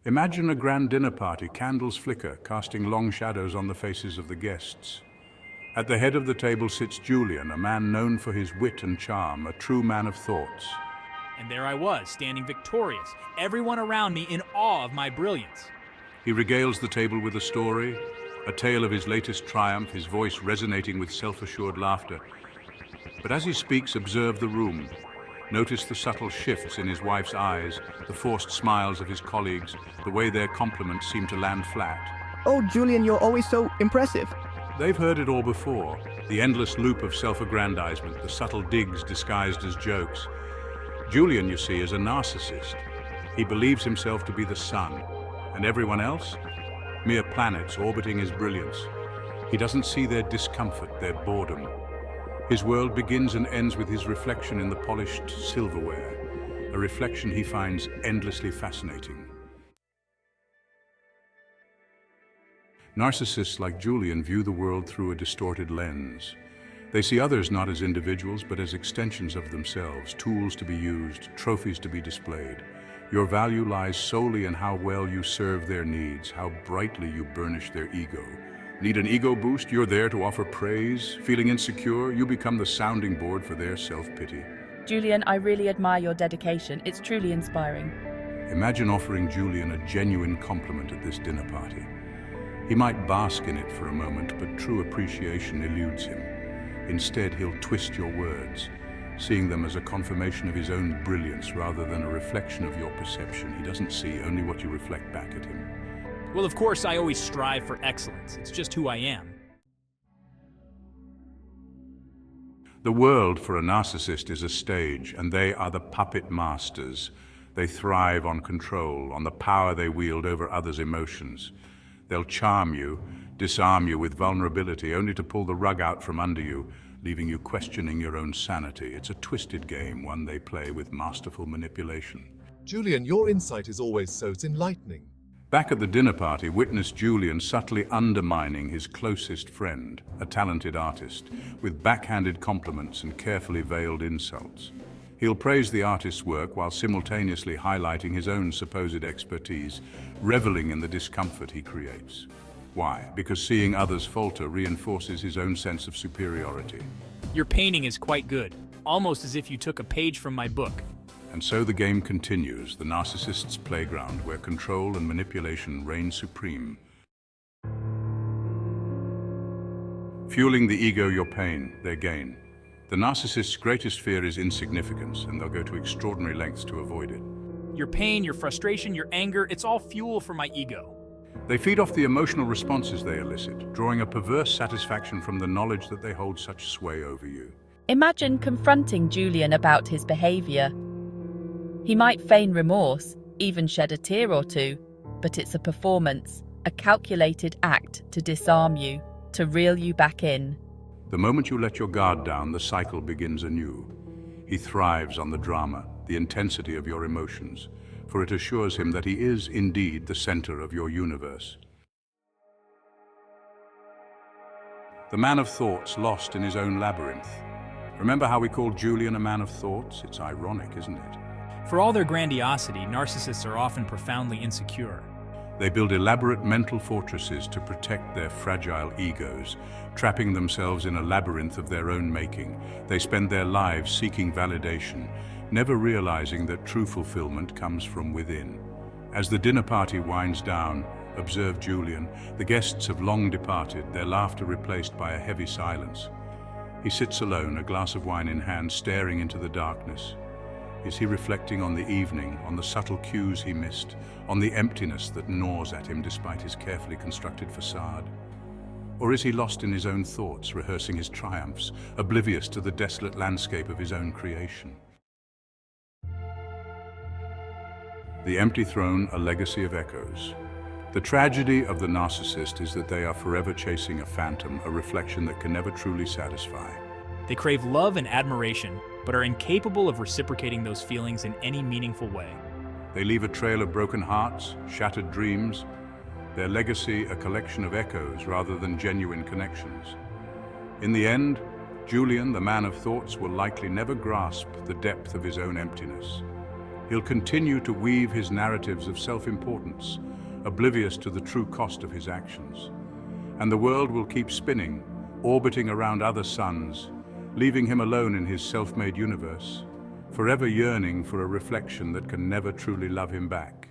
Imagine a grand dinner party, candles flicker, casting long shadows on the faces of the guests. At the head of the table sits Julian, a man known for his wit and charm, a true man of thoughts. And there I was, standing victorious, everyone around me in awe of my brilliance. He regales the table with a story, a tale of his latest triumph, his voice resonating with self-assured laughter. But as he speaks, observe the room. Notice the subtle shifts in his wife's eyes, the forced smiles of his colleagues, the way their compliments seem to land flat. Oh, Julian, you're always so impressive. They've heard it all before. The endless loop of self-aggrandizement, the subtle digs disguised as jokes. Julian, you see, is a narcissist. He believes himself to be the sun, and everyone else? Mere planets orbiting his brilliance. He doesn't see their discomfort, their boredom. His world begins and ends with his reflection in the polished silverware, a reflection he finds endlessly fascinating. Narcissists like Julian view the world through a distorted lens. They see others not as individuals, but as extensions of themselves, tools to be used, trophies to be displayed. Your value lies solely in how well you serve their needs, how brightly you burnish their ego. Need an ego boost? You're there to offer praise. Feeling insecure? You become the sounding board for their self-pity. Julian, I really admire your dedication. It's truly inspiring. Imagine offering Julian a genuine compliment at this dinner party. He might bask in it for a moment, but true appreciation eludes him. Instead, he'll twist your words, seeing them as a confirmation of his own brilliance rather than a reflection of your perception. He doesn't see only what you reflect back at him. Well, of course, I always strive for excellence. It's just who I am. The world for a narcissist is a stage, and they are the puppet masters. They thrive on control, on the power they wield over others' emotions. They'll charm you, disarm you with vulnerability, only to pull the rug out from under you, leaving you questioning your own sanity. It's a twisted game, one they play with masterful manipulation. Julian, your insight is always so enlightening. Back at the dinner party, witness Julian subtly undermining his closest friend, a talented artist, with backhanded compliments and carefully veiled insults. He'll praise the artist's work while simultaneously highlighting his own supposed expertise, reveling in the discomfort he creates. Why? Because seeing others falter reinforces his own sense of superiority. Your painting is quite good, almost as if you took a page from my book. And so the game continues, the narcissist's playground, where control and manipulation reign supreme. Fueling the ego, your pain, their gain. The narcissist's greatest fear is insignificance, and they'll go to extraordinary lengths to avoid it. Your pain, your frustration, your anger, it's all fuel for my ego. They feed off the emotional responses they elicit, drawing a perverse satisfaction from the knowledge that they hold such sway over you. Imagine confronting Julian about his behavior. He might feign remorse, even shed a tear or two, but it's a performance, a calculated act to disarm you, to reel you back in. The moment you let your guard down, the cycle begins anew. He thrives on the drama, the intensity of your emotions, for it assures him that he is indeed the center of your universe. The man of thoughts lost in his own labyrinth. Remember how we called Julian a man of thoughts? It's ironic, isn't it? For all their grandiosity, narcissists are often profoundly insecure. They build elaborate mental fortresses to protect their fragile egos, trapping themselves in a labyrinth of their own making. They spend their lives seeking validation, never realizing that true fulfillment comes from within. As the dinner party winds down, observe Julian. The guests have long departed, their laughter replaced by a heavy silence. He sits alone, a glass of wine in hand, staring into the darkness. Is he reflecting on the evening, on the subtle cues he missed, on the emptiness that gnaws at him despite his carefully constructed facade? Or is he lost in his own thoughts, rehearsing his triumphs, oblivious to the desolate landscape of his own creation? The empty throne, a legacy of echoes. The tragedy of the narcissist is that they are forever chasing a phantom, a reflection that can never truly satisfy. They crave love and admiration, but are incapable of reciprocating those feelings in any meaningful way. They leave a trail of broken hearts, shattered dreams, their legacy a collection of echoes rather than genuine connections. In the end, Julian, the man of thoughts, will likely never grasp the depth of his own emptiness. He'll continue to weave his narratives of self-importance, oblivious to the true cost of his actions. And the world will keep spinning, orbiting around other suns, leaving him alone in his self-made universe, forever yearning for a reflection that can never truly love him back.